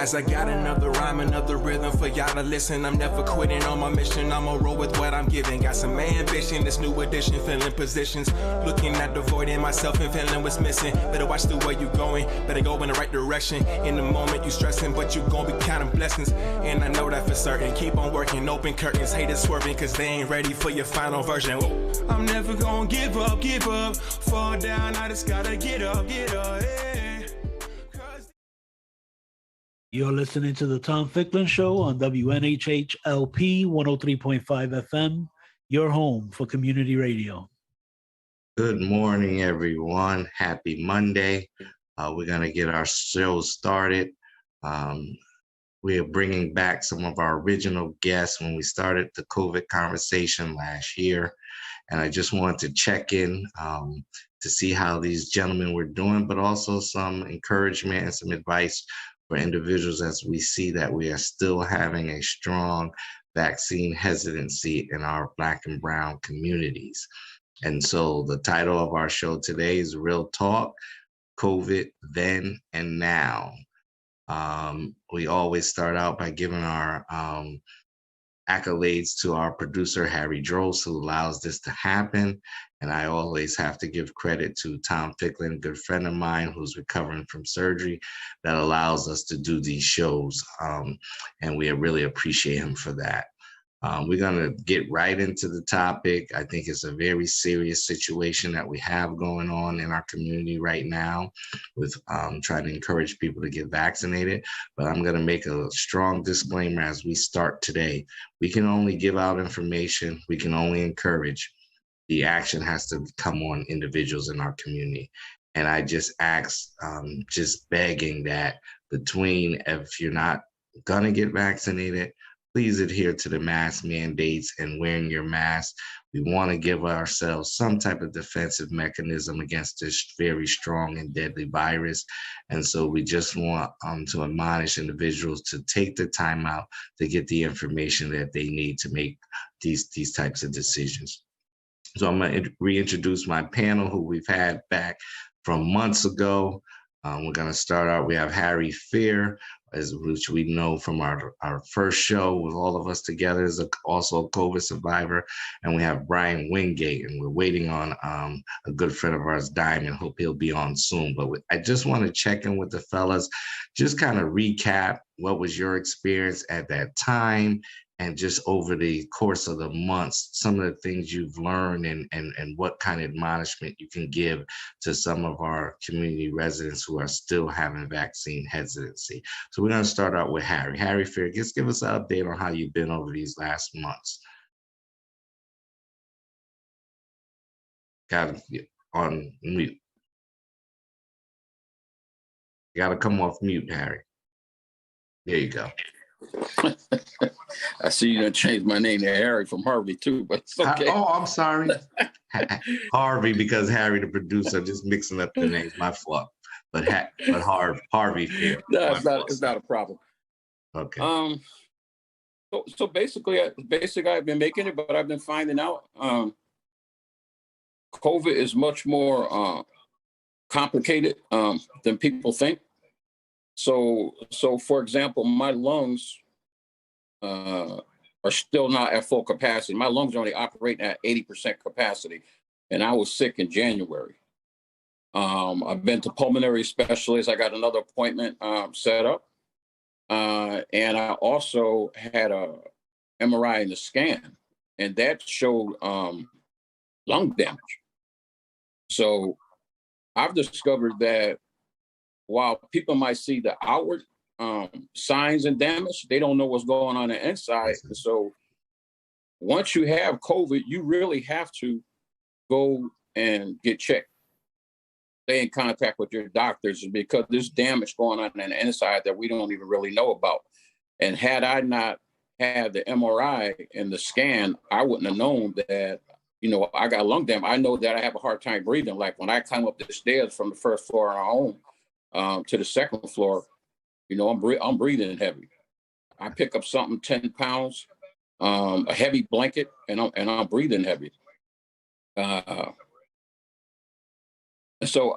As I got another rhyme, another rhythm for y'all to listen. I'm never quitting on my mission. I'ma roll with what I'm giving. Got some ambition, this new edition, filling positions. Looking at the void in myself and feeling what's missing. Better watch the way you going, better go in the right direction. In the moment you stressing, but you gon' be counting blessings. And I know that for certain. Keep on working, open curtains, haters swerving, cause they ain't ready for your final version. Whoa. I'm never gonna give up, fall down, I just gotta get up, yeah. You're listening to the Tom Ficklin Show on WNHH-LP 103.5 FM, your home for community radio. Good morning, everyone. Happy Monday. We're going to get our show started. We are bringing back some of our original guests when we started the COVID conversation last year. And I just wanted to check in to see how these gentlemen were doing, but also some encouragement and some advice for individuals as we see that we are still having a strong vaccine hesitancy in our Black and Brown communities. And so the title of our show today is Real Talk, COVID Then and Now. We always start out by giving our accolades to our producer, Harry Drost, who allows this to happen. And I always have to give credit to Tom Ficklin, a good friend of mine who's recovering from surgery, that allows us to do these shows. And we really appreciate him for that. We're going to get right into the topic. I think it's a very serious situation that we have going on in our community right now with trying to encourage people to get vaccinated. But I'm going to make a strong disclaimer as we start today. We can only give out information. We can only encourage. The action has to come on individuals in our community. And I just ask, just begging that between, if you're not going to get vaccinated, please adhere to the mask mandates and wearing your mask. We want to give ourselves some type of defensive mechanism against this very strong and deadly virus. And so we just want to admonish individuals to take the time out to get the information that they need to make these types of decisions. So I'm going to reintroduce my panel who we've had back from months ago. We're going to start out. We have Harry Fear, which we know from our first show with all of us together, is also a COVID survivor. And we have Brian Wingate, and we're waiting on a good friend of ours, Diamond. Hope he'll be on soon. But I just want to check in with the fellas, just kind of recap what was your experience at that time, and just over the course of the months, some of the things you've learned and what kind of admonishment you can give to some of our community residents who are still having vaccine hesitancy. So we're going to start out with Harry. Harry Fair, just give us an update on how you've been over these last months. Got to on mute. You got to come off mute, Harry. There you go. I see you done changed my name to Harry from Harvey too, but it's okay. I'm sorry. Harvey, because Harry, the producer, just mixing up the names. My fault. But Harvey Fair. No, it's not a problem. Okay. So basically, I've been making it, but I've been finding out COVID is much more complicated than people think. So for example, my lungs are still not at full capacity. My lungs are only operating at 80% capacity, and I was sick in January. I've been to pulmonary specialists. I got another appointment set up, and I also had a MRI and a scan, and that showed lung damage. So I've discovered that while people might see the outward signs and damage, they don't know what's going on the inside. And so once you have COVID, you really have to go and get checked. Stay in contact with your doctors, because there's damage going on the inside that we don't even really know about. And had I not had the MRI and the scan, I wouldn't have known that, I got lung damage. I know that I have a hard time breathing. Like when I climb up the stairs from the first floor of our home, to the second floor, I'm breathing heavy. I pick up something 10 pounds, a heavy blanket, and I'm breathing heavy. So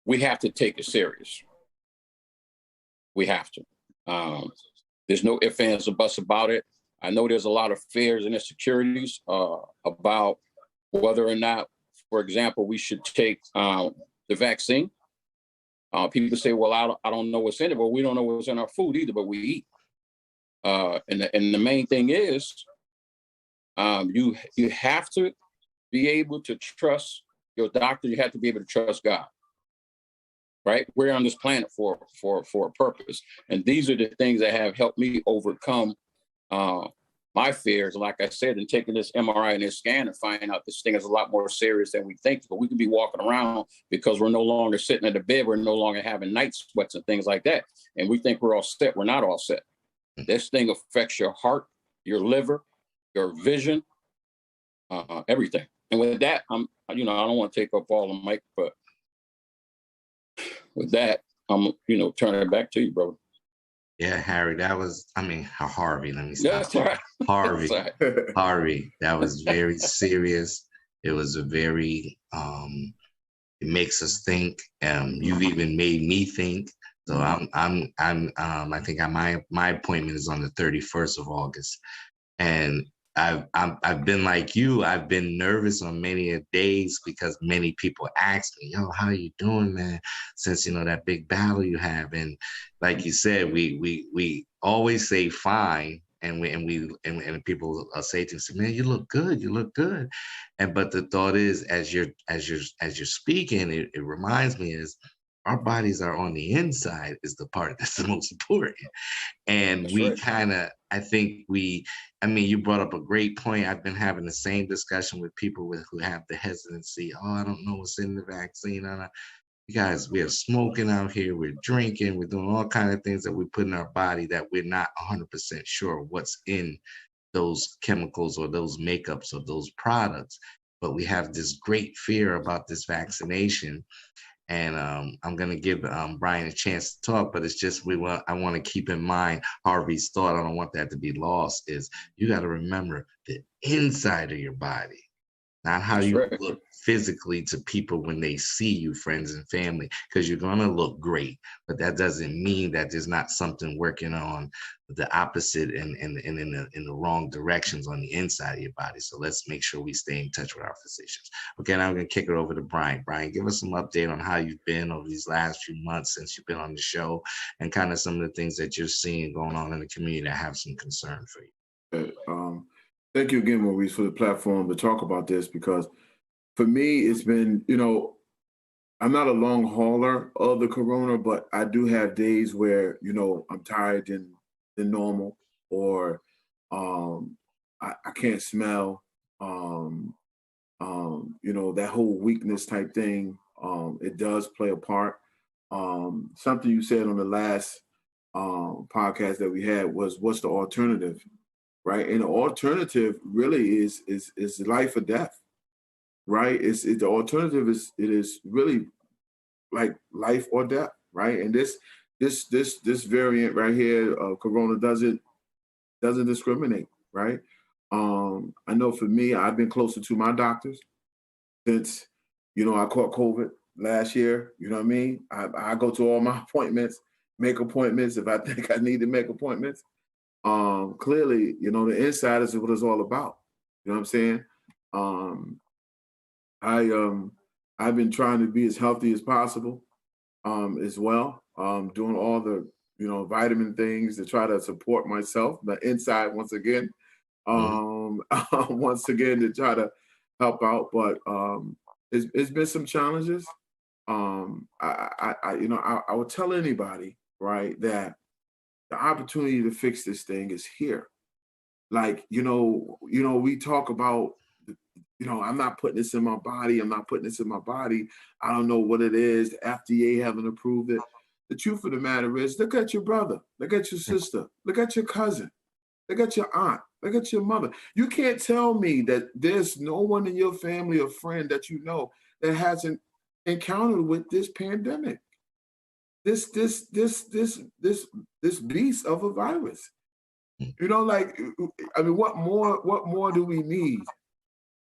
we have to take it serious. We have to. There's no ifs, ands, or buts about it. I know there's a lot of fears and insecurities about whether or not, for example, we should take the vaccine. People say, well, I don't know what's in it. Well, we don't know what's in our food either, but we eat. And the main thing is you have to be able to trust your doctor. You have to be able to trust God. Right? We're on this planet for a purpose. And these are the things that have helped me overcome my fears. Like I said, in taking this MRI and this scan and finding out this thing is a lot more serious than we think. But we can be walking around because we're no longer sitting in the bed. We're no longer having night sweats and things like that. And we think we're all set. We're not all set. This thing affects your heart, your liver, your vision, everything. And with that, I don't want to take up all the mic, but with that, I'm, turning it back to you, brother. Yeah, Harry, Harvey, let me stop. Yeah, Harvey, Harvey, that was very serious. It was a very, it makes us think. You've even made me think. So I think my appointment is on the 31st of August. And I've been like you. I've been nervous on many days because many people ask me, "Yo, how you doing, man?" Since that big battle you have, and like you said, we always say fine, and people say to us, "Man, you look good. You look good." But the thought is, as you're speaking, it reminds me is our bodies are on the inside is the part that's the most important. And That's we right. kind of, I think you brought up a great point. I've been having the same discussion with people who have the hesitancy. Oh, I don't know what's in the vaccine. You guys, we are smoking out here. We're drinking. We're doing all kinds of things that we put in our body that we're not 100% sure what's in those chemicals or those makeups or those products. But we have this great fear about this vaccination. And I'm going to give Brian a chance to talk, but it's just I want to keep in mind Harvey's thought. I don't want that to be lost. Is you got to remember the inside of your body, not how That's you right. look physically to people when they see you, friends and family, because you're going to look great. But that doesn't mean that there's not something working on the opposite and in the wrong directions on the inside of your body. So let's make sure we stay in touch with our physicians. Okay, now I'm going to kick it over to Brian. Brian, give us some update on how you've been over these last few months since you've been on the show and kind of some of the things that you're seeing going on in the community that have some concern for you. Thank you again, Maurice, for the platform to talk about this, because for me, it's been, I'm not a long hauler of the corona, but I do have days where, I'm tired than normal, or I can't smell, that whole weakness type thing. It does play a part. Something you said on the last podcast that we had was, what's the alternative? Right. And the alternative really is life or death. Right. The alternative is really like life or death. Right. And this variant right here, corona doesn't discriminate. Right. I know for me, I've been closer to my doctors since, I caught COVID last year. You know what I mean? I go to all my appointments, make appointments if I think I need to make appointments. Clearly, the inside is what it's all about. You know what I'm saying? I've been trying to be as healthy as possible, as well. Doing all the, vitamin things to try to support myself, but inside once again, once again to try to help out. But it's been some challenges. I would tell anybody, right, that the opportunity to fix this thing is here. Like, we talk about, I'm not putting this in my body. I'm not putting this in my body. I don't know what it is. The FDA haven't approved it. The truth of the matter is, look at your brother. Look at your sister. Look at your cousin. Look at your aunt. Look at your mother. You can't tell me that there's no one in your family or friend that that hasn't encountered with this pandemic. This beast of a virus. What more do we need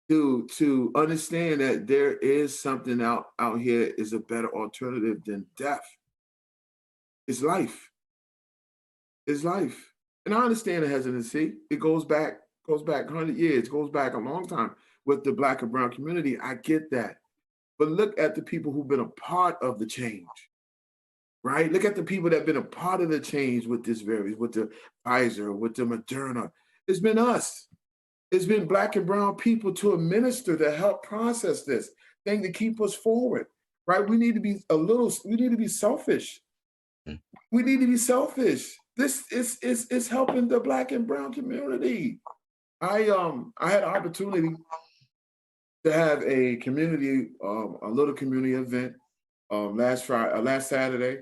to understand that there is something out here is a better alternative than death? It's life. is life. And I understand the hesitancy. It goes back 100 years, goes back a long time with the Black and brown community. I get that. But look at the people who've been a part of the change, right? Look at the people that have been a part of the change with this virus, with the Pfizer, with the Moderna. It's been us. It's been Black and brown people to administer, to help process this thing, to keep us forward, right? We need to be selfish. We need to be selfish. This is helping the Black and brown community. I had an opportunity to have a community, a little community event last Saturday,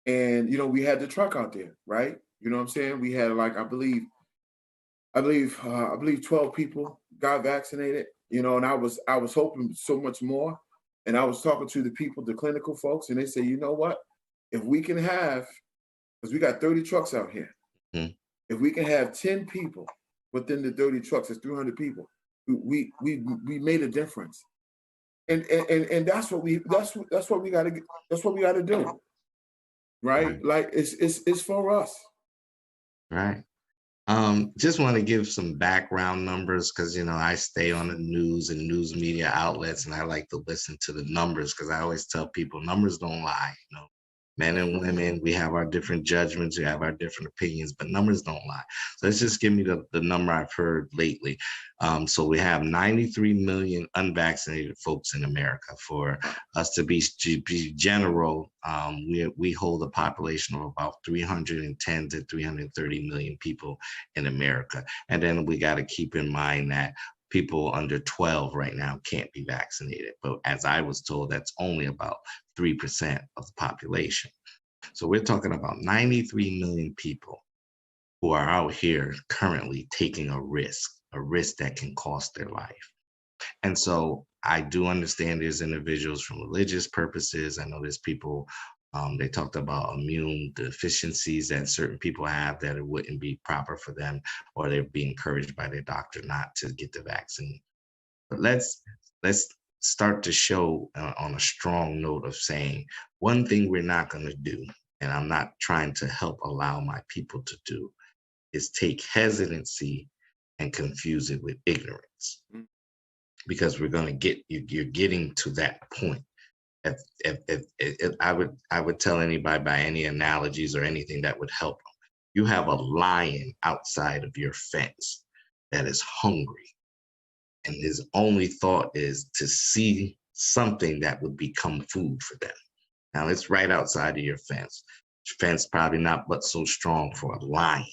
and we had the truck out there, right? You know what I'm saying? We had like I believe 12 people got vaccinated, and I was hoping so much more. And I was talking to the people, the clinical folks, and they say, you know what? If we can have, because we got 30 trucks out here, if we can have 10 people within the 30 trucks, that's 300 people. We made a difference, and that's what we got to do, right? Like it's for us, right? Just want to give some background numbers because I stay on the news and news media outlets, and I like to listen to the numbers because I always tell people numbers don't lie. Men and women, we have our different judgments, we have our different opinions, but numbers don't lie. So let's just give me the number I've heard lately. So we have 93 million unvaccinated folks in America. For us to be general, we hold a population of about 310 to 330 million people in America. And then we got to keep in mind that people under 12 right now can't be vaccinated. But as I was told, that's only about 3% of the population. So we're talking about 93 million people who are out here currently taking a risk that can cost their life. And so I do understand there's individuals from religious purposes. I know there's people, they talked about immune deficiencies that certain people have that it wouldn't be proper for them, or they're being encouraged by their doctor not to get the vaccine. But let's start to show on a strong note of saying one thing we're not going to do, and I'm not trying to help allow my people to do, is take hesitancy and confuse it with ignorance. Because we're going to you're getting to that point. If I would tell anybody by any analogies or anything that would help them. You have a lion outside of your fence that is hungry, and his only thought is to see something that would become food for them. Now it's right outside of your fence. Fence probably not but so strong for a lion.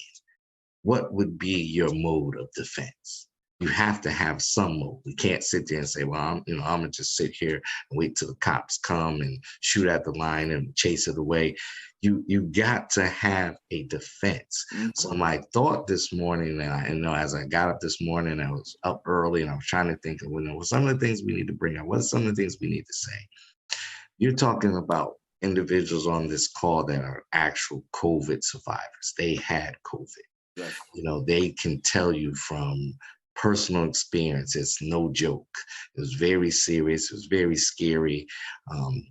What would be your mode of defense? You have to have some mode. We can't sit there and say, well, I'm gonna just sit here and wait till the cops come and shoot at the lion and chase it away. You got to have a defense. So my thought this morning, and as I got up this morning, I was up early and I was trying to think of some of the things we need to bring up. What are some of the things we need to say? You're talking about individuals on this call that are actual COVID survivors. They had COVID. Yes. They can tell you from personal experience. It's no joke. It was very serious. It was very scary.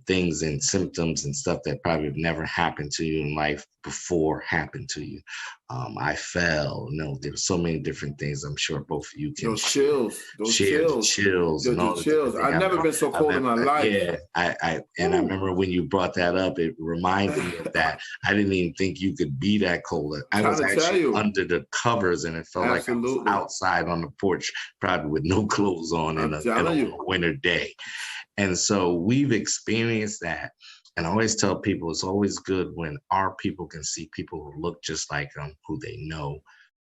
Things and symptoms and stuff that probably have never happened to you in life before happened to you. I fell. There were so many different things. I'm sure both of you can. Those chills. The chills. I've never been so cold in my life. Yeah, I remember when you brought that up, it reminded me of that. I didn't even think you could be that cold. I was actually under the covers, and it felt like I was outside on the porch, probably with no clothes on in a winter day. And so we've experienced that. And I always tell people it's always good when our people can see people who look just like them, who they know,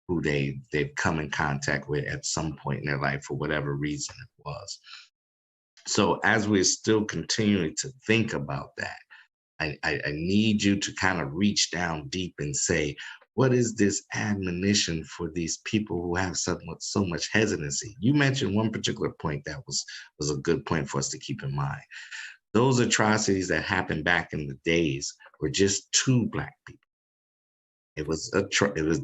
who they've come in contact with at some point in their life for whatever reason it was. So as we're still continuing to think about that, I need you to kind of reach down deep and say, what is this admonition for these people who have so much hesitancy? You mentioned one particular point that was a good point for us to keep in mind. Those atrocities that happened back in the days were just 2 Black people. It was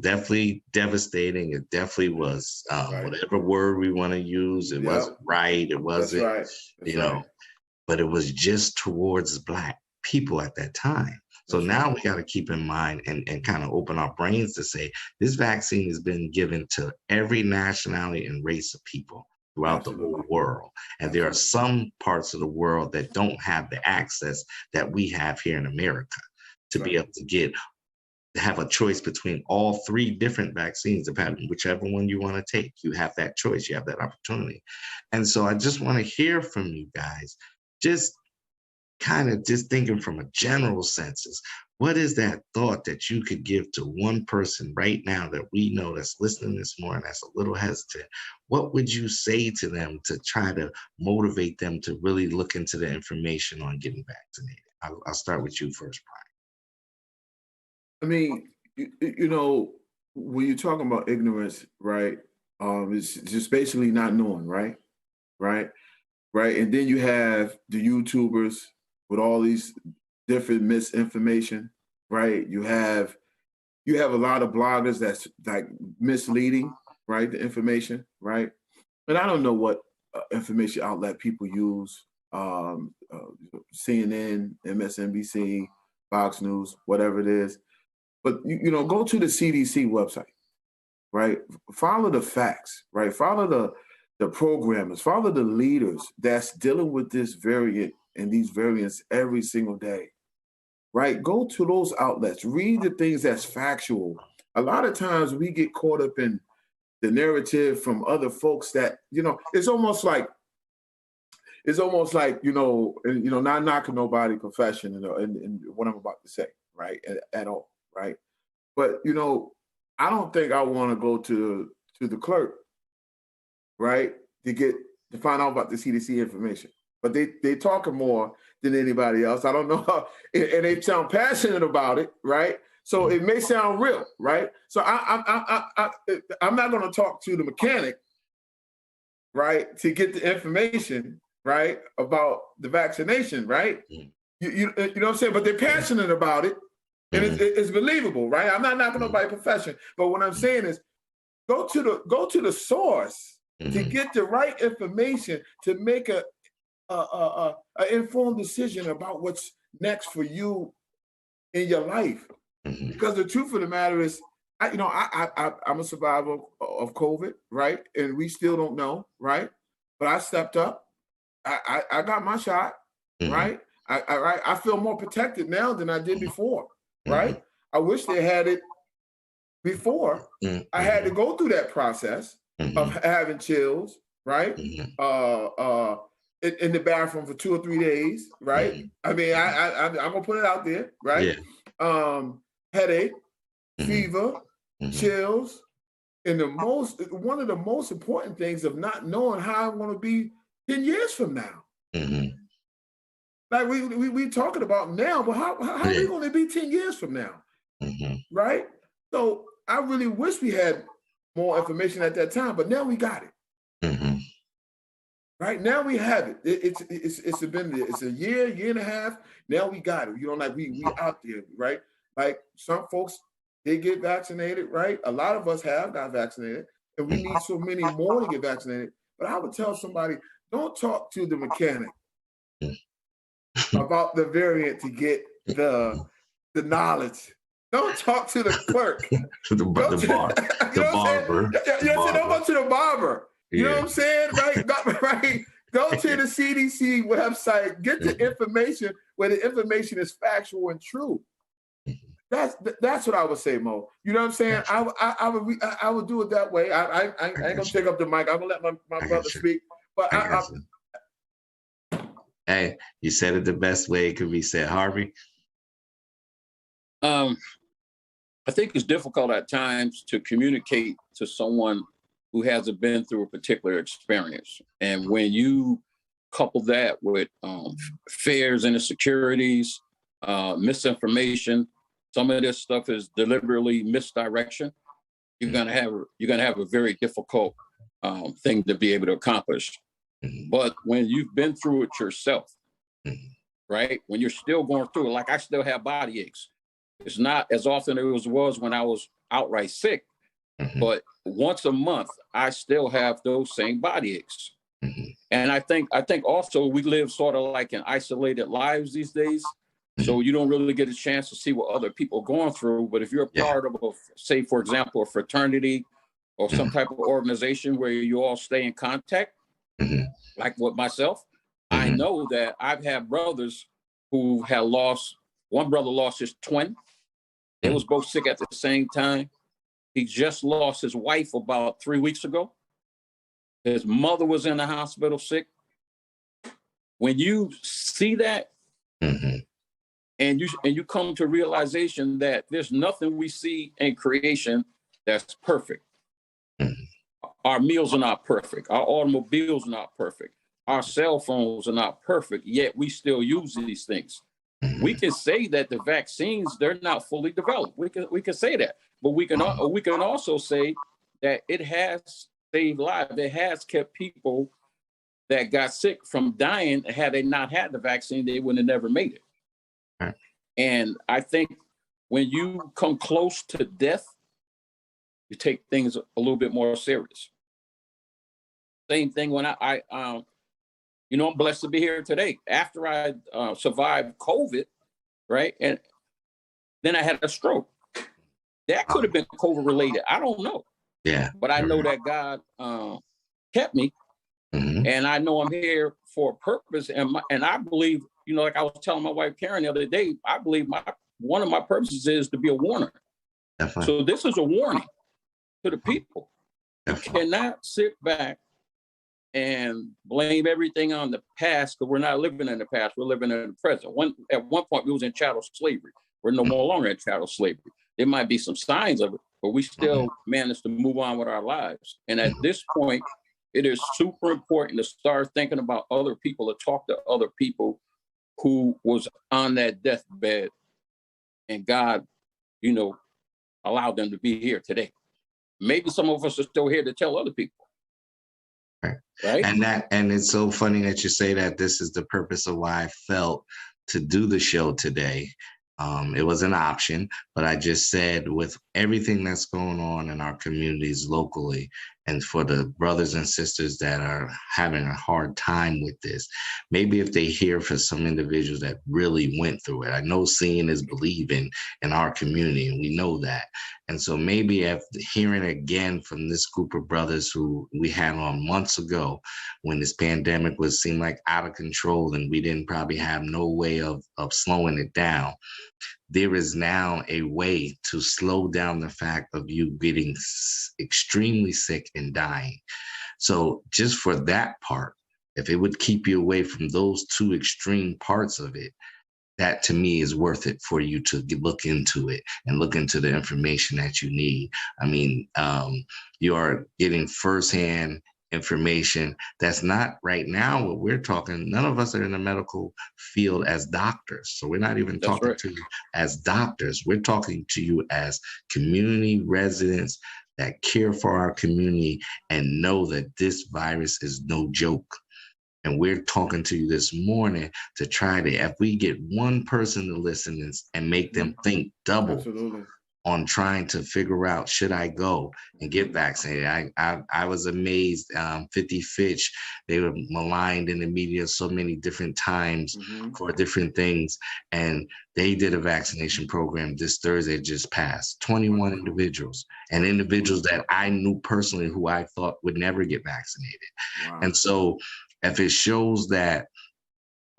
definitely devastating. It definitely was whatever word we want to use. It wasn't right. It wasn't, That's right. but it was just towards Black people at that time. So now we got to keep in mind and kind of open our brains to say this vaccine has been given to every nationality and race of people throughout the whole world. And there are some parts of the world that don't have the access that we have here in America to be able to have a choice between all three different vaccines, depending whichever one you want to take. You have that choice, you have that opportunity. And so I just want to hear from you guys, just kind of just thinking from a general sense, what is that thought that you could give to one person right now that we know that's listening this morning, that's a little hesitant? What would you say to them to try to motivate them to really look into the information on getting vaccinated? I'll start with you first, Brian. I mean, you know, when you're talking about ignorance, right? It's just basically not knowing, right? Right. And then you have the YouTubers with all these different misinformation, right? You have a lot of bloggers that's like misleading, right? The information, right? And I don't know what information outlet people use, CNN, MSNBC, Fox News, whatever it is. But, you know, go to the CDC website, right? Follow the facts, right? Follow the programmers, follow the leaders that's dealing with this variant and these variants every single day, right? Go to those outlets, read the things that's factual. A lot of times we get caught up in the narrative from other folks that, you know, it's almost like, you know, not knocking nobody profession and what I'm about to say, right, at all. Right. But, you know, I don't think I want to go to the clerk, right, to find out about the CDC information. But they talking more than anybody else. I don't know. And they sound passionate about it. Right. So it may sound real. Right. So I'm not going to talk to the mechanic, right, to get the information, right, about the vaccination. Right. You know what I'm saying? But they're passionate about it. And it's believable, right? I'm not knocking nobody's profession, but what I'm saying is, go to the source to get the right information to make a informed decision about what's next for you in your life. Because the truth of the matter is, I'm a survivor of COVID, right? And we still don't know, right? But I stepped up. I got my shot, right? I feel more protected now than I did before. Right? I wish they had it before. I had to go through that process of having chills, right? In the bathroom for 2 or 3 days, right? I mean, I'm gonna put it out there, right? Headache, fever, chills, and one of the most important things of not knowing how I want to be 10 years from now. Like we talking about now, but how are we going to be 10 years from now, right? So I really wish we had more information at that time, but now we got it. Right now we have it. It's a year and a half. Now we got it. You know, like we out there, right? Like some folks, they get vaccinated, right? A lot of us have got vaccinated, and we need so many more to get vaccinated. But I would tell somebody, don't talk to the mechanic about the variant to get the knowledge. Don't talk to the clerk. the barber. Don't go to the barber. You know what I'm saying? Right. Go to the CDC website. Get the information where the information is factual and true. That's what I would say, Mo. You know what I'm saying? I would do it that way. I ain't gonna take up the mic. I'm gonna let my brother speak. But hey, you said it the best way it could be said, Harvey. I think it's difficult at times to communicate to someone who hasn't been through a particular experience. And when you couple that with fears and insecurities, misinformation, some of this stuff is deliberately misdirection, you're gonna have a very difficult thing to be able to accomplish. But when you've been through it yourself, right? When you're still going through it, like I still have body aches. It's not as often as it was when I was outright sick, but once a month, I still have those same body aches. And I think also we live sort of like in isolated lives these days. So you don't really get a chance to see what other people are going through. But if you're a part of, say, for example, a fraternity or some type of organization where you all stay in contact, like with myself, I know that I've had brothers who had lost, one brother lost his twin. They was both sick at the same time. He just lost his wife about 3 weeks ago. His mother was in the hospital sick. When you see that, and you come to realization that there's nothing we see in creation that's perfect. Our meals are not perfect. Our automobiles are not perfect. Our cell phones are not perfect, yet we still use these things. We can say that the vaccines, they're not fully developed. We can say that, but we can also say that it has saved lives. It has kept people that got sick from dying. Had they not had the vaccine, they would have never made it. And I think when you come close to death, you take things a little bit more serious. Same thing when I'm blessed to be here today. After I survived COVID, right? And then I had a stroke. That could have been COVID related. I don't know. Yeah. But I know that God kept me. And I know I'm here for a purpose. And I believe, like I was telling my wife Karen the other day, I believe one of my purposes is to be a warner. Definitely. So this is a warning to the people. Definitely. You cannot sit back and blame everything on the past, because we're not living in the past, we're living in the present. At one point, we was in chattel slavery. We're no longer in chattel slavery. There might be some signs of it, but we still managed to move on with our lives. And at this point, it is super important to start thinking about other people, to talk to other people who was on that deathbed, and God, allowed them to be here today. Maybe some of us are still here to tell other people. Right. And it's so funny that you say that. This is the purpose of why I felt to do the show today. It was an option, but I just said, with everything that's going on in our communities locally, and for the brothers and sisters that are having a hard time with this, maybe if they hear for some individuals that really went through it. I know seeing is believing in our community, and we know that. And so maybe after hearing again from this group of brothers who we had on months ago, when this pandemic seemed like out of control and we didn't probably have no way of slowing it down, there is now a way to slow down the fact of you getting extremely sick and dying. So just for that part, if it would keep you away from those two extreme parts of it, that to me is worth it for you to look into it and look into the information that you need. I mean, you are getting firsthand information that's not right now what we're talking. None of us are in the medical field as doctors. So we're not even talking to you as doctors. We're talking to you as community residents that care for our community and know that this virus is no joke. And we're talking to you this morning to try to, if we get one person to listen and make them think double on trying to figure out, should I go and get vaccinated? I was amazed. 50 Fitch, they were maligned in the media so many different times for different things. And they did a vaccination program this Thursday just passed. 21 individuals, and individuals that I knew personally who I thought would never get vaccinated. Wow. And so if it shows that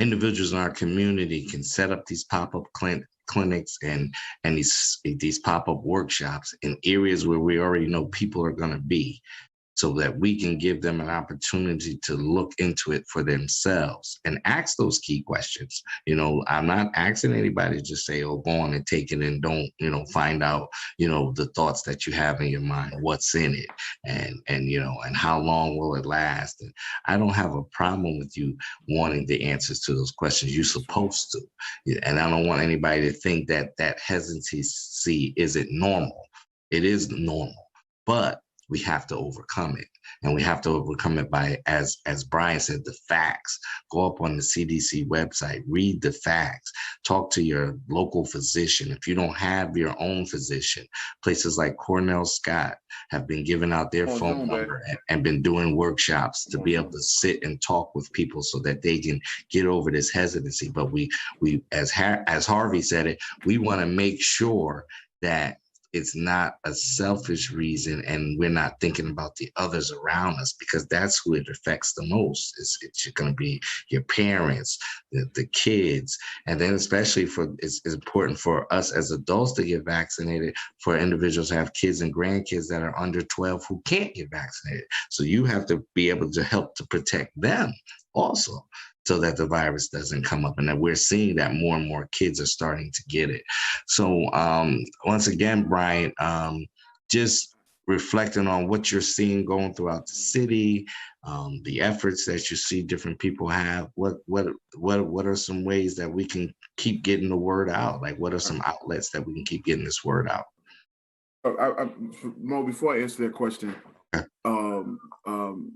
individuals in our community can set up these pop-up clinics and these pop-up workshops in areas where we already know people are going to be, so that we can give them an opportunity to look into it for themselves and ask those key questions. I'm not asking anybody to just say, oh, go on and take it and don't, find out, the thoughts that you have in your mind, what's in it, and how long will it last. And I don't have a problem with you wanting the answers to those questions. You're supposed to. And I don't want anybody to think that hesitancy isn't normal. It is normal. But we have to overcome it. And we have to overcome it by, as Brian said, the facts. Go up on the CDC website, read the facts, talk to your local physician. If you don't have your own physician, places like Cornell Scott have been giving out their phone number and been doing workshops to be able to sit and talk with people so that they can get over this hesitancy. But we as Harvey said it, we want to make sure that it's not a selfish reason and we're not thinking about the others around us, because that's who it affects the most. It's going to be your parents, the kids, and then especially it's important for us as adults to get vaccinated, for individuals to have kids and grandkids that are under 12 who can't get vaccinated. So you have to be able to help to protect them also, so that the virus doesn't come up, and that we're seeing that more and more kids are starting to get it. So once again, Brian, just reflecting on what you're seeing going throughout the city, the efforts that you see different people have. What are some ways that we can keep getting the word out? Like, what are some outlets that we can keep getting this word out? Mo, before I answer that question,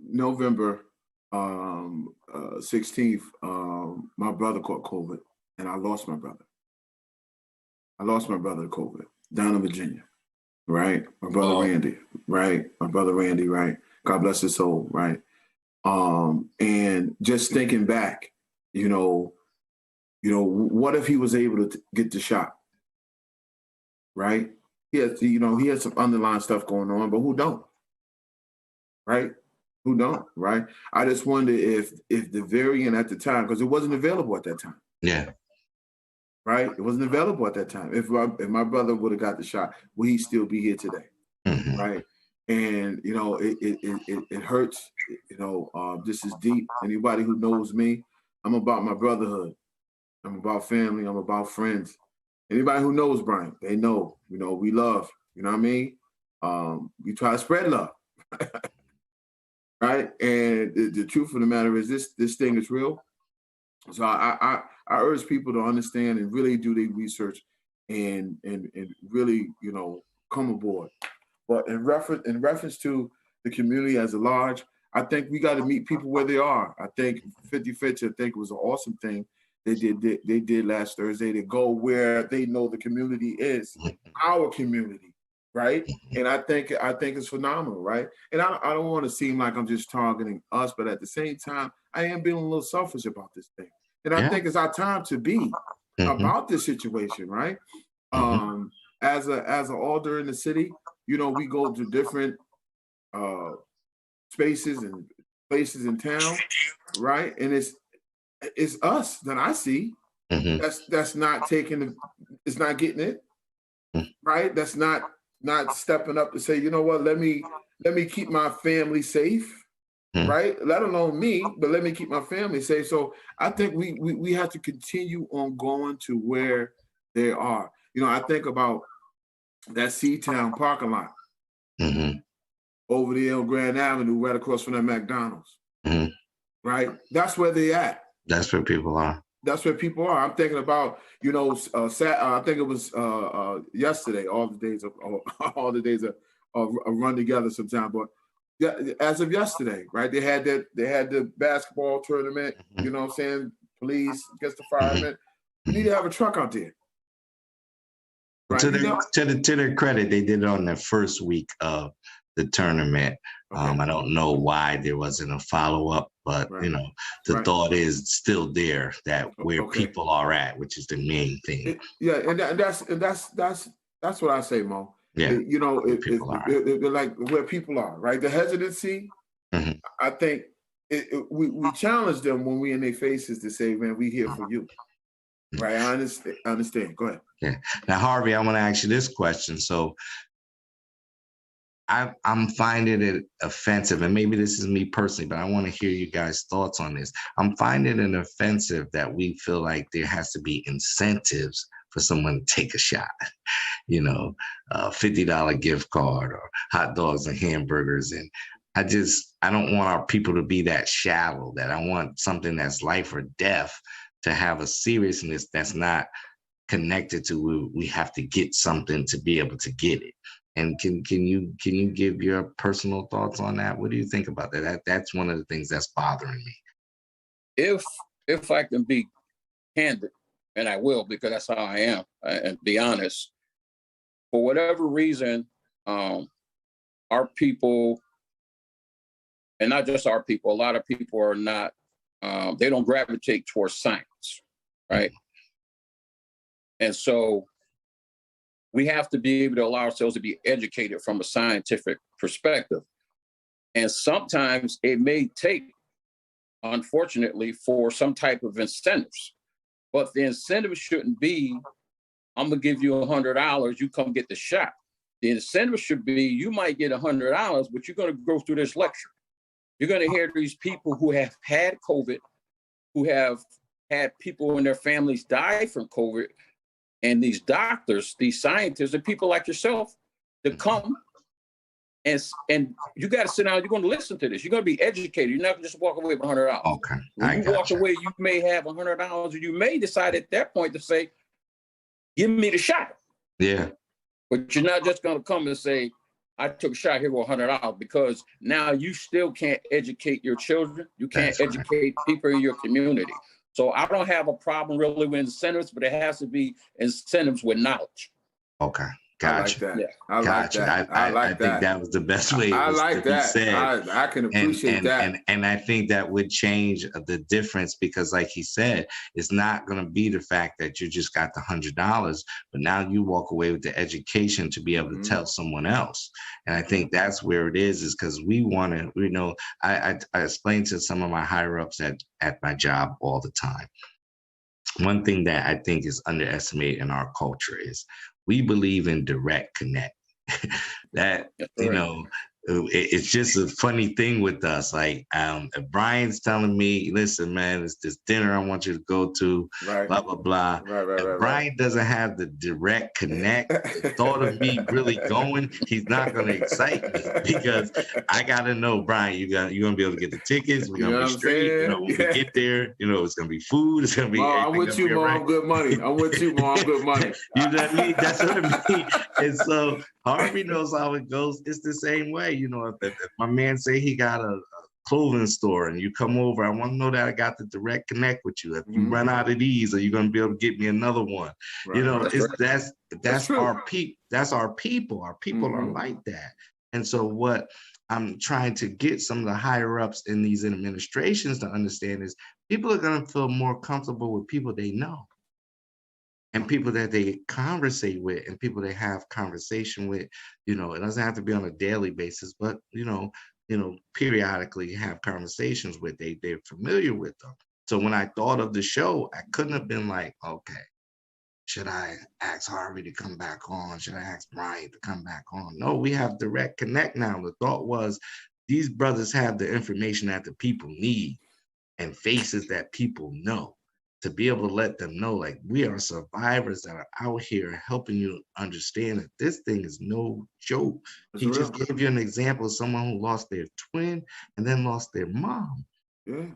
November 16th, my brother caught COVID, and I lost my brother. I lost my brother to COVID down in Virginia, right? My brother Randy, right? My brother Randy, right? God bless his soul, right? And just thinking back, what if he was able to get the shot, right? He had some underlying stuff going on, but who don't, right? Who don't, right? I just wonder if the variant at the time, because it wasn't available at that time. Yeah. Right? It wasn't available at that time. If my brother would have got the shot, would he still be here today? Mm-hmm. Right? And it hurts. This is deep. Anybody who knows me, I'm about my brotherhood. I'm about family. I'm about friends. Anybody who knows Brian, they know. We love. You know what I mean? We try to spread love. Right, and the truth of the matter is this thing is real. So I urge people to understand and really do their research and really come aboard. But in reference to the community as a large, I think we got to meet people where they are. I think 50 Fitch, I think it was an awesome thing they did last Thursday, to go where they know the community is, our community. Right. And I think it's phenomenal. Right. And I don't want to seem like I'm just targeting us, but at the same time, I am being a little selfish about this thing. And I think it's our time to be about this situation. Right. As an alder in the city, we go to different spaces and places in town. Right. And it's us that I see. That's not taking it's not getting it. Right. That's not stepping up to say, you know what, let me keep my family safe, right? Let alone me, but let me keep my family safe. So I think we have to continue on going to where they are. I think about that Seatown parking lot over there on Grand Avenue, right across from that McDonald's, right? That's where they at. That's where people are. That's where people are. I'm thinking about, I think it was yesterday. All the days are run together sometime. But as of yesterday, right? They had the basketball tournament. You know what I'm saying? Police against the firemen. You need to have a truck out there. Right? To their credit, they did it on the first week of the tournament. Okay. I don't know why there wasn't a follow-up, but the thought is still there, that where people are at, which is the main thing. And that's what I say, Mo. Yeah, like where people are, right? The hesitancy. I think we challenge them when we in their faces to say, "Man, we here for you." Right? I understand. Go ahead. Yeah. Now, Harvey, I want to ask you this question. So, I'm finding it offensive, and maybe this is me personally, but I want to hear you guys' thoughts on this. I'm finding it offensive that we feel like there has to be incentives for someone to take a shot, a $50 gift card or hot dogs and hamburgers. And I don't want our people to be that shallow, that I want something that's life or death to have a seriousness that's not connected to we have to get something to be able to get it. And can you give your personal thoughts on that? What do you think about that? That's one of the things that's bothering me. If I can be candid, and I will, because that's how I am, and be honest, for whatever reason, our people, and not just our people, a lot of people are not, they don't gravitate towards science, right? And so we have to be able to allow ourselves to be educated from a scientific perspective. And sometimes it may take, unfortunately, for some type of incentives. But the incentive shouldn't be, I'm gonna give you $100, you come get the shot. The incentive should be, you might get $100, but you're gonna go through this lecture. You're gonna hear these people who have had COVID, who have had people in their families die from COVID, and these doctors, these scientists, and people like yourself to come and you got to sit down. You're going to listen to this. You're going to be educated. You're not going to just walk away with $100. Okay. When you walk away, you may have $100, or you may decide at that point to say, give me the shot. Yeah. But you're not just going to come and say, I took a shot here with $100, because now you still can't educate your children. You can't educate people in your community. So I don't have a problem really with incentives, but it has to be incentives with knowledge. Okay. Gotcha. I like that. I like that. I think that was the best way. I like that. Said. I can appreciate that. And I think that would change the difference, because like he said, it's not going to be the fact that you just got the $100, but now you walk away with the education to be able to tell someone else. And I think that's where it is because we want to, you know, I explain to some of my higher ups at my job all the time. One thing that I think is underestimated in our culture is we believe in direct connect. That, you know, it's just a funny thing with us. Like, if Brian's telling me, listen, man, it's this dinner I want you to go to, blah, blah, blah. If Brian doesn't have the direct connect, the thought of me really going, he's not going to excite me, because I got to know, Brian, you're going to be able to get the tickets. We're going to be straight. You know, when we get there, you know, it's going to be food. It's going to be. I'm with you, Mom. Good money. I'm with you, Mom. Good money. You know what I mean? That's what I mean. And so Harvey knows how it goes. It's the same way. You know, if my man say he got a clothing store and you come over, I want to know that I got the direct connect with you. If you run out of these, are you going to be able to get me another one? Right. You know, that's our people. That's our people. Our people are like that. And so what I'm trying to get some of the higher ups in these administrations to understand is people are going to feel more comfortable with people they know, and people that they conversate with, and people they have conversation with. You know, it doesn't have to be on a daily basis, but you know, periodically have conversations with. They're familiar with them. So when I thought of the show, I couldn't have been like, okay, should I ask Harvey to come back on? Should I ask Brian to come back on? No, we have direct connect now. The thought was, these brothers have the information that the people need and faces that people know, to be able to let them know, like, we are survivors that are out here helping you understand that this thing is no joke. He just gave you an example of someone who lost their twin and then lost their mom. Yeah,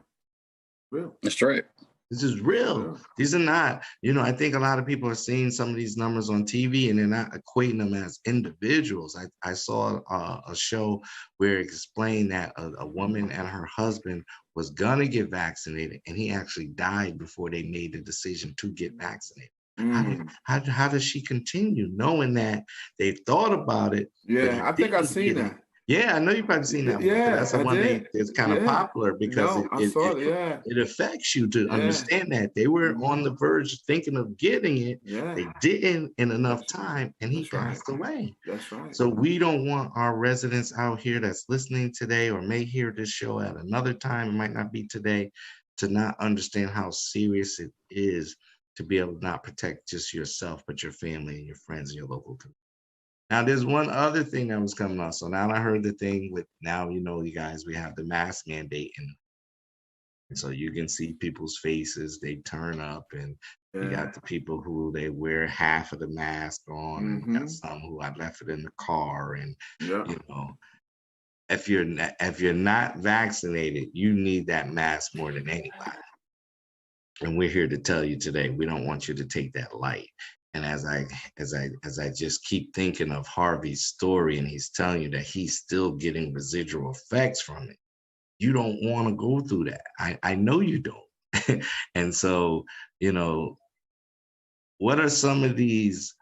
real. That's right. This is real. Yeah. These are not, you know, I think a lot of people are seeing some of these numbers on TV and they're not equating them as individuals. I saw a show where it explained that a woman and her husband was going to get vaccinated, and he actually died before they made the decision to get vaccinated. How does she continue knowing that they thought about it? Yeah, I think I've seen that. Yeah, I know you've probably seen that. Yeah, that's the one that's kind of popular because it affects you to understand that they were on the verge of thinking of getting it. Yeah. They didn't in enough time, and he passed away. That's right. So we don't want our residents out here that's listening today or may hear this show at another time, it might not be today, to not understand how serious it is to be able to not protect just yourself, but your family and your friends and your local community. Now, there's one other thing that was coming up. So now I heard the thing with, now, you know, you guys, we have the mask mandate. And so you can see people's faces, they turn up, and you got the people who they wear half of the mask on, and you got some who I left it in the car. And, you know, if you're not vaccinated, you need that mask more than anybody. And we're here to tell you today, we don't want you to take that light. And as I just keep thinking of Harvey's story, and he's telling you that he's still getting residual effects from it, you don't want to go through that. I know you don't. And so, you know, what are some of these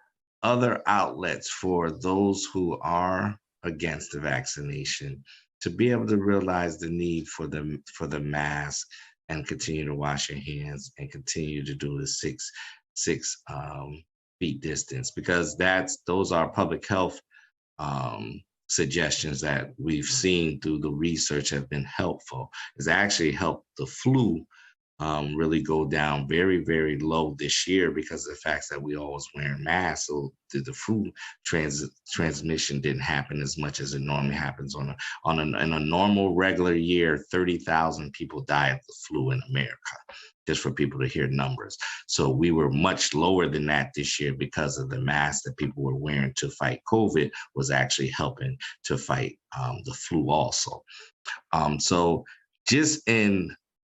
other outlets for those who are against the vaccination to be able to realize the need for the mask and continue to wash your hands and continue to do the six feet distance, because those are public health suggestions that we've seen through the research have been helpful. It's actually helped the flu really go down very, very low this year because of the fact that we all was wearing masks. So the flu transmission didn't happen as much as it normally happens in a normal regular year. 30,000 people die of the flu in America, just for people to hear numbers. So we were much lower than that this year because of the mask that people were wearing to fight COVID was actually helping to fight the flu also. So just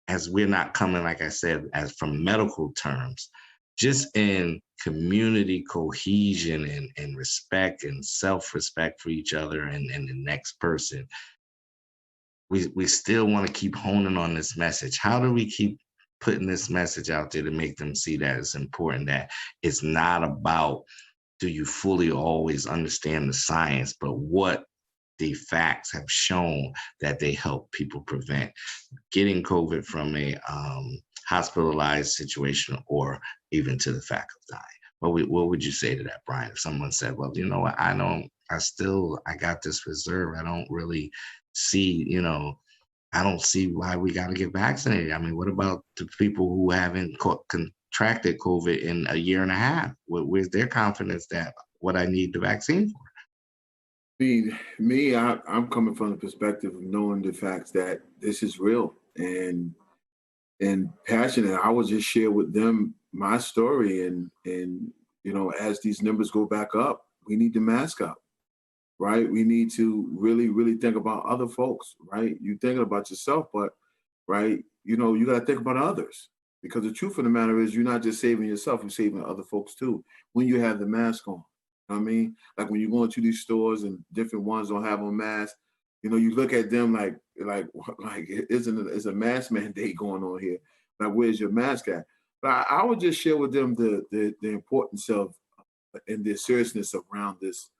as we're not coming, like I said, as from medical terms, just in community cohesion and respect and self-respect for each other and the next person, we still want to keep honing on this message. How do we keep putting this message out there to make them see that it's important, that it's not about do you fully always understand the science, but what the facts have shown that they help people prevent getting COVID from a hospitalized situation or even to the fact of dying. What would you say to that, Brian? If someone said, well, you know what, I got this reserve. I don't really see, I don't see why we got to get vaccinated. I mean, what about the people who haven't contracted COVID in a year and a half? Where's their confidence that what I need the vaccine for? I'm coming from the perspective of knowing the facts that this is real and passionate. I will just share with them my story, and as these numbers go back up, we need to mask up, right? We need to really, really think about other folks, right? You're thinking about yourself, but right, you got to think about others, because the truth of the matter is you're not just saving yourself, you're saving other folks too when you have the mask on. I mean, like when you go into these stores and different ones don't have on masks, you look at them like it's a mask mandate going on here. Like, where's your mask at? But I would just share with them the importance of and the seriousness around this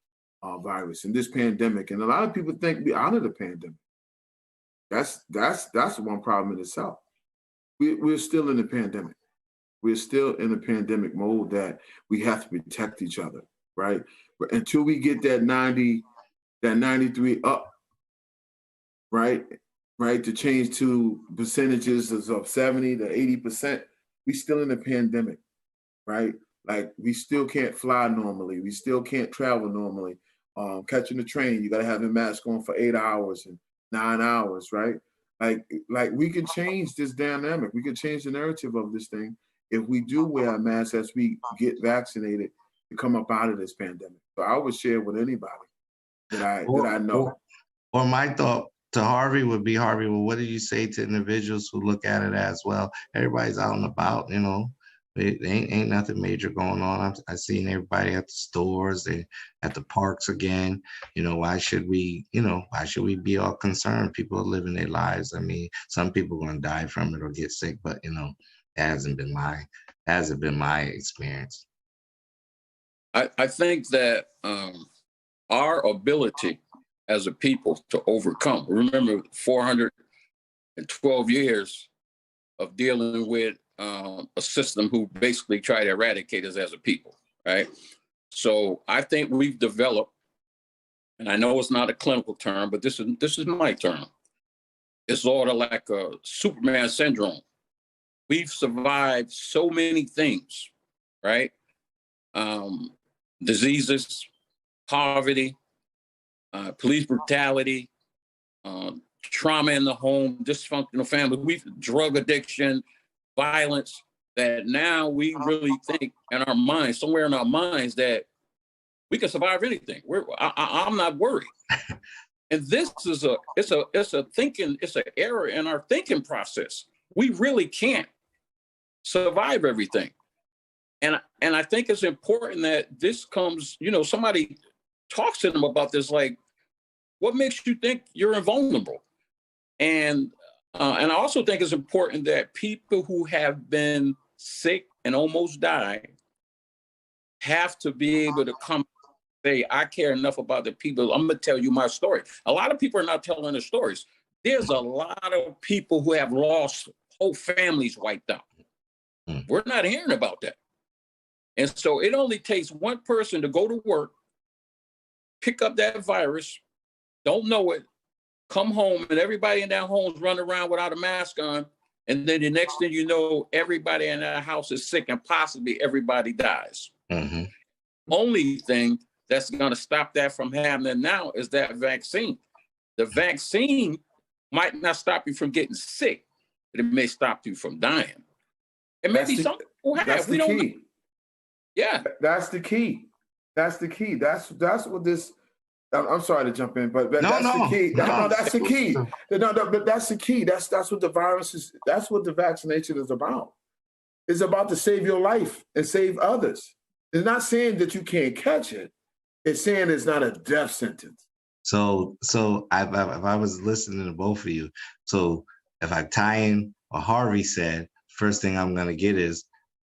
virus and this pandemic. And a lot of people think we honor the pandemic. That's one problem in itself. We're still in the pandemic. We're still in a pandemic mode that we have to protect each other. Right? Until we get that 90, that 93 up, right, to change to percentages of 70 to 80%, we still in a pandemic, right? Like, we still can't fly normally. We still can't travel normally. Catching the train, you got to have a mask on for 8 hours and 9 hours, right? Like we can change this dynamic. We can change the narrative of this thing if we do wear a mask as we get vaccinated to come up out of this pandemic. So I would share with anybody that I know. Or my thought to Harvey would be, Harvey, well, what do you say to individuals who look at it as, well, everybody's out and about, it ain't nothing major going on. I've seen everybody at the stores, at the parks again. Why should we be all concerned? People are living their lives. I mean, some people are going to die from it or get sick, but it hasn't been my experience. I think that our ability as a people to overcome, remember 412 years of dealing with a system who basically tried to eradicate us as a people, right? So I think we've developed, and I know it's not a clinical term, but this is my term. It's sort of like a Superman syndrome. We've survived so many things, right? Diseases, poverty, police brutality, trauma in the home, dysfunctional family, drug addiction, violence, that now we really think in our minds, somewhere in our minds, that we can survive anything. I'm not worried. And this is it's an error in our thinking process. We really can't survive everything. And I think it's important that this comes, somebody talks to them about this, like, what makes you think you're invulnerable? And I also think it's important that people who have been sick and almost died have to be able to come say, I care enough about the people. I'm going to tell you my story. A lot of people are not telling their stories. There's a lot of people who have lost whole families wiped out. We're not hearing about that. And so it only takes one person to go to work, pick up that virus, don't know it, come home, and everybody in that home's running around without a mask on. And then the next thing you know, everybody in that house is sick and possibly everybody dies. Mm-hmm. Only thing that's going to stop that from happening now is that vaccine. The vaccine might not stop you from getting sick, but it may stop you from dying. And maybe some people have. That's the key. Yeah. That's the key. That's the key. That's what this. I'm sorry to jump in, but that's the key. No, that's the key. No, but that's the key. That's what the virus is. That's what the vaccination is about. It's about to save your life and save others. It's not saying that you can't catch it. It's saying it's not a death sentence. So if I was listening to both of you, so if I tie in what Harvey said, first thing I'm going to get is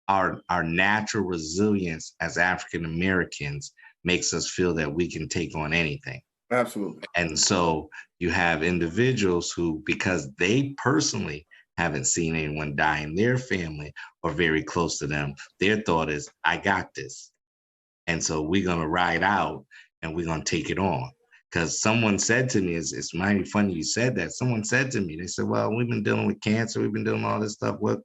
our natural resilience as African Americans makes us feel that we can take on anything. Absolutely. And so you have individuals who, because they personally haven't seen anyone die in their family or very close to them, their thought is, I got this. And so we're going to ride out and we're going to take it on. Because someone said to me, it's mighty funny you said that. Someone said to me, they said, well, we've been dealing with cancer. We've been doing all this stuff. What,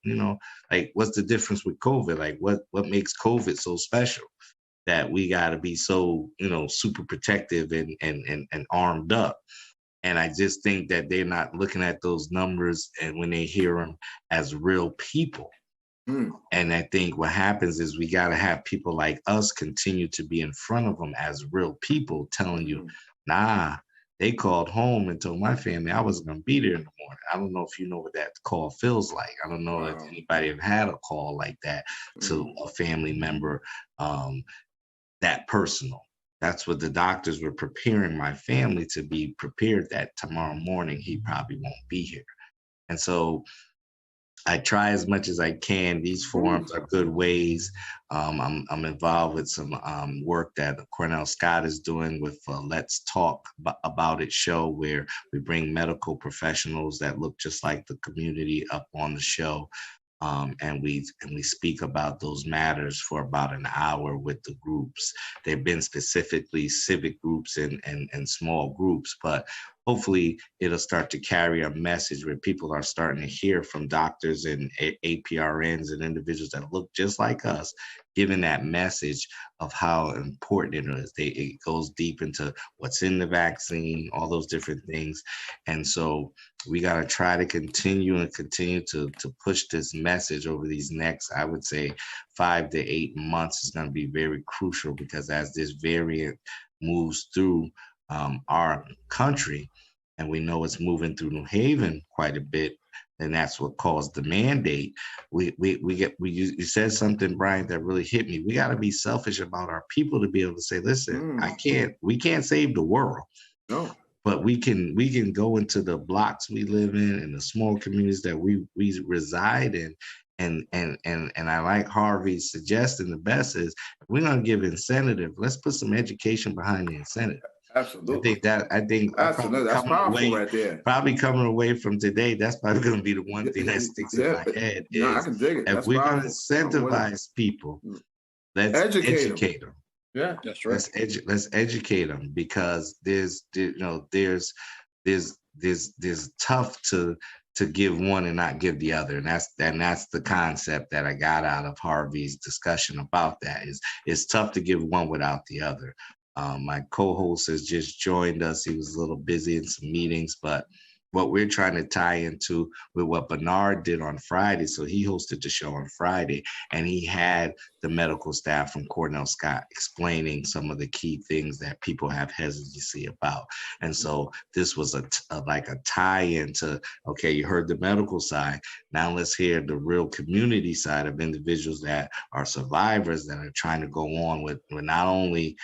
what's the difference with COVID? Like what makes COVID so special that we got to be so, super protective and armed up? And I just think that they're not looking at those numbers and when they hear them as real people. And I think what happens is we got to have people like us continue to be in front of them as real people telling you, nah, they called home and told my family I wasn't going to be there in the morning. I don't know if you know what that call feels like. I don't know if anybody have had a call like that to a family member, that personal. That's what the doctors were preparing my family to be prepared that tomorrow morning he probably won't be here. And so I try as much as I can. These forums are good ways. I'm involved with some work that Cornell Scott is doing with Let's Talk About It show, where we bring medical professionals that look just like the community up on the show. And we speak about those matters for about an hour with the groups. They've been specifically civic groups and small groups, but hopefully it'll start to carry a message where people are starting to hear from doctors and APRNs and individuals that look just like us, giving that message of how important it is. It goes deep into what's in the vaccine, all those different things. And so we got to try to continue to push this message over these next, I would say, 5 to 8 months is going to be very crucial, because as this variant moves through our country, and we know it's moving through New Haven quite a bit, and that's what caused the mandate. You said something, Brian, that really hit me. We got to be selfish about our people to be able to say, listen, we can't save the world. No. But we can go into the blocks we live in and the small communities that we reside in. And I like Harvey's suggesting the best is, if we're going to give incentive, let's put some education behind the incentive. Absolutely. I think absolutely. That's powerful right there. Probably coming away from today, that's probably going to be the one thing that sticks in my head. I can dig it. If we're going to incentivize people, let's educate them. Yeah, that's right. Let's educate them, because there's tough to give one and not give the other, and that's the concept that I got out of Harvey's discussion about that. It's tough to give one without the other. My co-host has just joined us. He was a little busy in some meetings, but what we're trying to tie into with what Bernard did on Friday. So he hosted the show on Friday, and he had the medical staff from Cornell Scott explaining some of the key things that people have hesitancy about. And so this was like a tie-in to, okay, you heard the medical side. Now let's hear the real community side of individuals that are survivors that are trying to go on with not only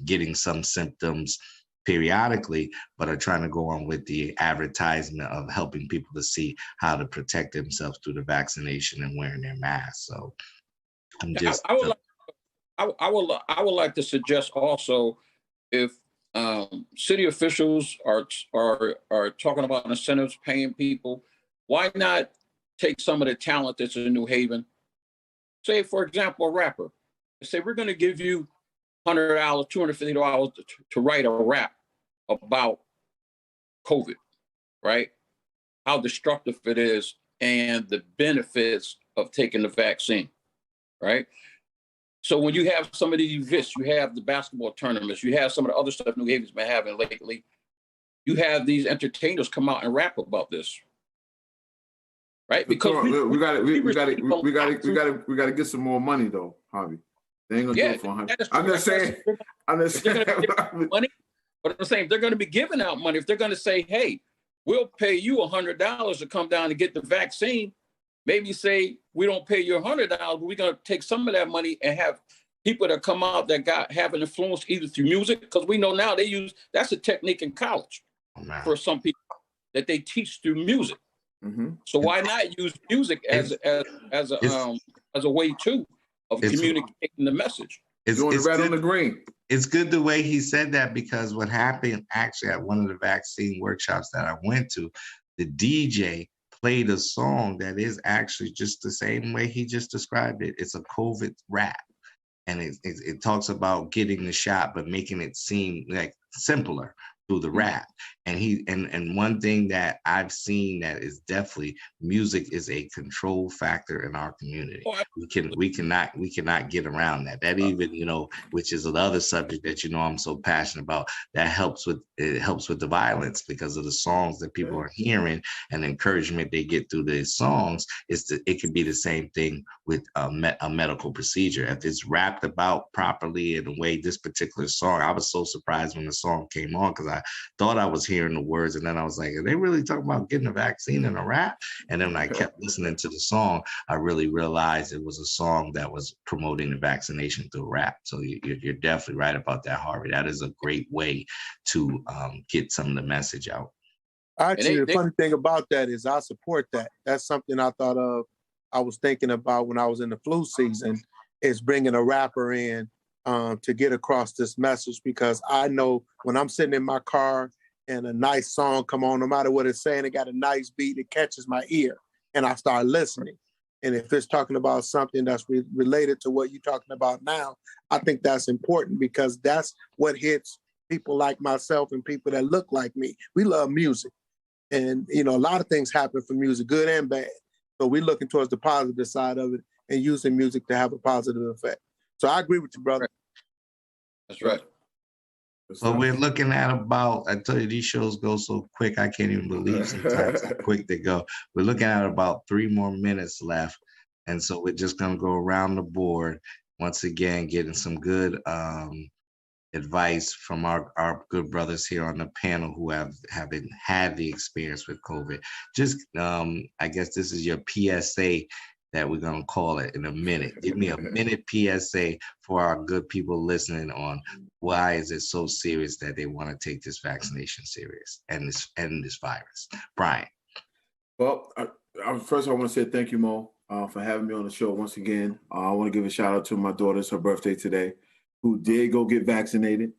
getting some symptoms periodically, but are trying to go on with the advertisement of helping people to see how to protect themselves through the vaccination and wearing their masks. So I'm just. I would like to suggest also, if city officials are talking about incentives, paying people, why not take some of the talent that's in New Haven? Say, for example, a rapper. Say, we're going to give you $100, $250 to write a rap about COVID, right? How destructive it is and the benefits of taking the vaccine, right? So when you have some of these events, you have the basketball tournaments, you have some of the other stuff New Haven's been having lately, you have these entertainers come out and rap about this, right? Because we got to get some more money though, Harvey. They ain't gonna do it for 100. I'm just saying. Money, but I'm saying if they're going to be giving out money, if they're going to say, "Hey, we'll pay you $100 to come down and get the vaccine," maybe say we don't pay you $100, but we're going to take some of that money and have people that come out that have an influence either through music, because we know now that's a technique in college for some people that they teach through music. Mm-hmm. So why not use music as a way too of communicating the message? It's red on the green. It's good the way he said that, because what happened actually at one of the vaccine workshops that I went to, the DJ played a song that is actually just the same way he just described it. It's a COVID rap. And it talks about getting the shot, but making it seem like simpler through the rap. And one thing that I've seen that is definitely music is a control factor in our community. We cannot get around that. That even, which is another subject that I'm so passionate about, that helps with the violence, because of the songs that people are hearing and the encouragement they get through the songs. It can be the same thing with a medical procedure. If it's rapped about properly in the way this particular song, I was so surprised when the song came on, because I thought I was hearing the words, and then I was like, are they really talking about getting a vaccine in a rap? And then when I kept listening to the song, I really realized it was a song that was promoting the vaccination through rap. So you're definitely right about that, Harvey. That is a great way to get some of the message out. Actually, the funny thing about that is I support that. That's something I was thinking about when I was in the flu season, is bringing a rapper in to get across this message, because I know when I'm sitting in my car and a nice song come on, no matter what it's saying, it got a nice beat, it catches my ear, and I start listening. And if it's talking about something that's related to what you're talking about now, I think that's important, because that's what hits people like myself and people that look like me. We love music. And, a lot of things happen from music, good and bad. So we're looking towards the positive side of it and using music to have a positive effect. So I agree with you, brother. That's right. Well, we're looking at about, I tell you, these shows go so quick, I can't even believe sometimes how quick they go. We're looking at about 3 more minutes left. And so we're just going to go around the board, once again, getting some good advice from our good brothers here on the panel who have had the experience with COVID. Just, I guess this is your PSA that we're going to call it in a minute. Give me a minute PSA for our good people listening on why is it so serious that they want to take this vaccination serious and this virus. Brian. Well, first I want to say thank you, Mo, for having me on the show once again. I want to give a shout out to my daughter. It's her birthday today, who did go get vaccinated,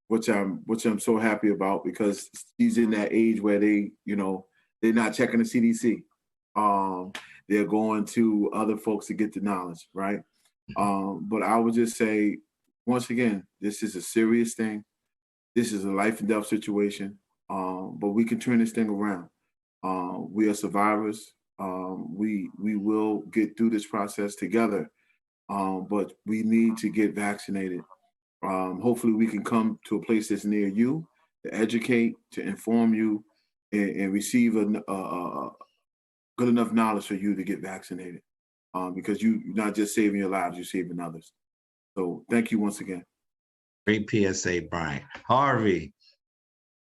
which I'm so happy about, because she's in that age where they're not checking the CDC. They're going to other folks to get the knowledge, right? But I would just say, once again, this is a serious thing. This is a life and death situation, but we can turn this thing around. We are survivors. We will get through this process together, but we need to get vaccinated. Hopefully we can come to a place that's near you to educate, to inform you, and receive a good enough knowledge for you to get vaccinated. Because you're not just saving your lives, you're saving others. So thank you once again. Great PSA, Brian. Harvey.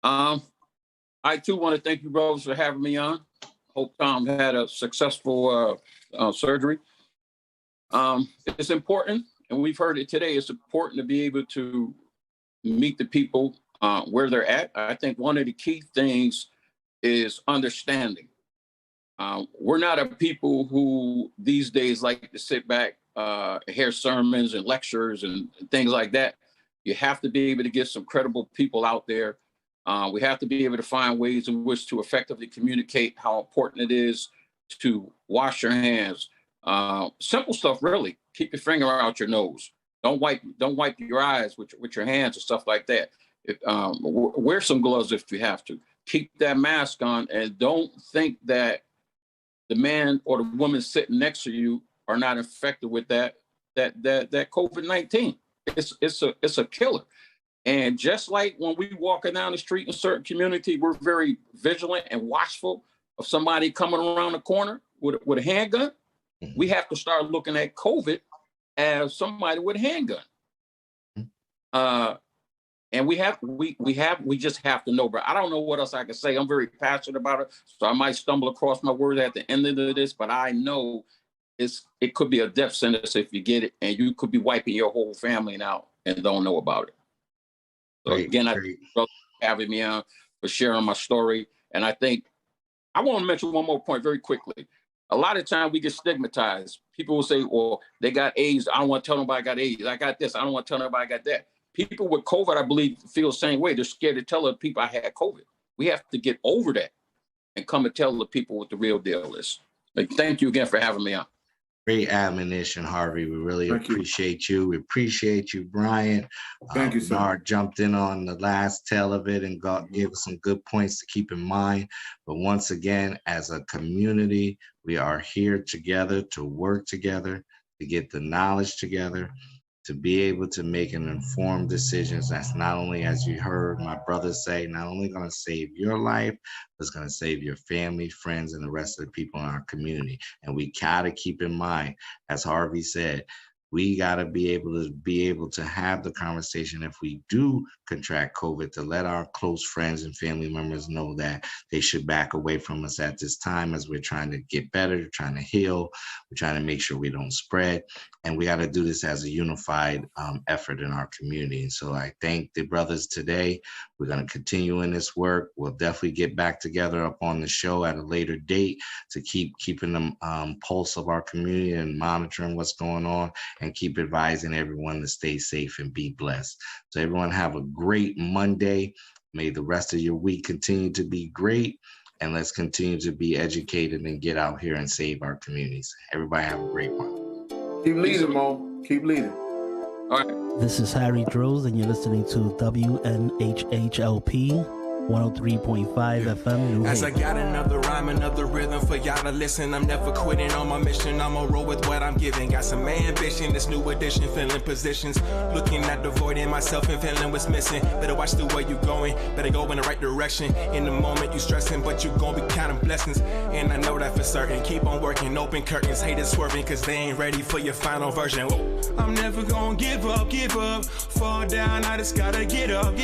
I too want to thank you, Rose, for having me on. Hope Tom had a successful surgery. It's important, and we've heard it today, it's important to be able to meet the people where they're at. I think one of the key things is understanding. We're not a people who these days like to sit back, hear sermons and lectures and things like that. You have to be able to get some credible people out there. We have to be able to find ways in which to effectively communicate how important it is to wash your hands. Simple stuff, really. Keep your finger out your nose. Don't wipe your eyes with your hands and stuff like that. Wear some gloves if you have to. Keep that mask on, and don't think that the man or the woman sitting next to you are not infected with that COVID-19. It's a killer. And just like when we walking down the street in certain community, we're very vigilant and watchful of somebody coming around the corner with a handgun. We have to start looking at COVID as somebody with a handgun. And we just have to know, bro. I don't know what else I can say. I'm very passionate about it. So I might stumble across my words at the end of this, but I know it could be a death sentence if you get it, and you could be wiping your whole family out and don't know about it. So again, I thank you for having me on, for sharing my story. And I think I want to mention one more point very quickly. A lot of times we get stigmatized. People will say, well, they got AIDS. I don't want to tell nobody I got AIDS. I got this. I don't want to tell nobody I got that. People with COVID, I believe, feel the same way. They're scared to tell other people I had COVID. We have to get over that and come and tell the people what the real deal is. Thank you again for having me on. Great admonition, Harvey. We really appreciate you. We appreciate you, Brian. Thank you, sir. Bernard jumped in on the last tail of it and gave us some good points to keep in mind. But once again, as a community, we are here together to work together, to get the knowledge together, to be able to make an informed decisions. That's not only, as you heard my brother say, not only going to save your life, but it's going to save your family, friends, and the rest of the people in our community. And we got to keep in mind, as Harvey said, we got to be able to have the conversation if we do contract COVID, to let our close friends and family members know that they should back away from us at this time, as we're trying to get better, trying to heal, we're trying to make sure we don't spread. And we got to do this as a unified effort in our community. And so I thank the brothers today. We're going to continue in this work. We'll definitely get back together up on the show at a later date to keep keeping the pulse of our community and monitoring what's going on, and keep advising everyone to stay safe and be blessed. So everyone have a great Monday. May the rest of your week continue to be great. And let's continue to be educated and get out here and save our communities. Everybody have a great one. Keep leading, Mo. Keep leading. All right. This is Harry Droz, and you're listening to WNHHLP 103.5 FM New As I Haven. got another rhyme, another rhythm for y'all to listen. I'm never quitting on my mission. I'ma roll with what I'm giving. Got some ambition, this new edition, filling positions. Looking at the void in myself and feeling what's missing. Better watch the way you going, better go in the right direction. In the moment you stressing, but you gon' be counting blessings. And I know that for certain. Keep on working, open curtains, haters swerving, cause they ain't ready for your final version. Whoa. I'm never gonna give up, fall down, I just gotta get up,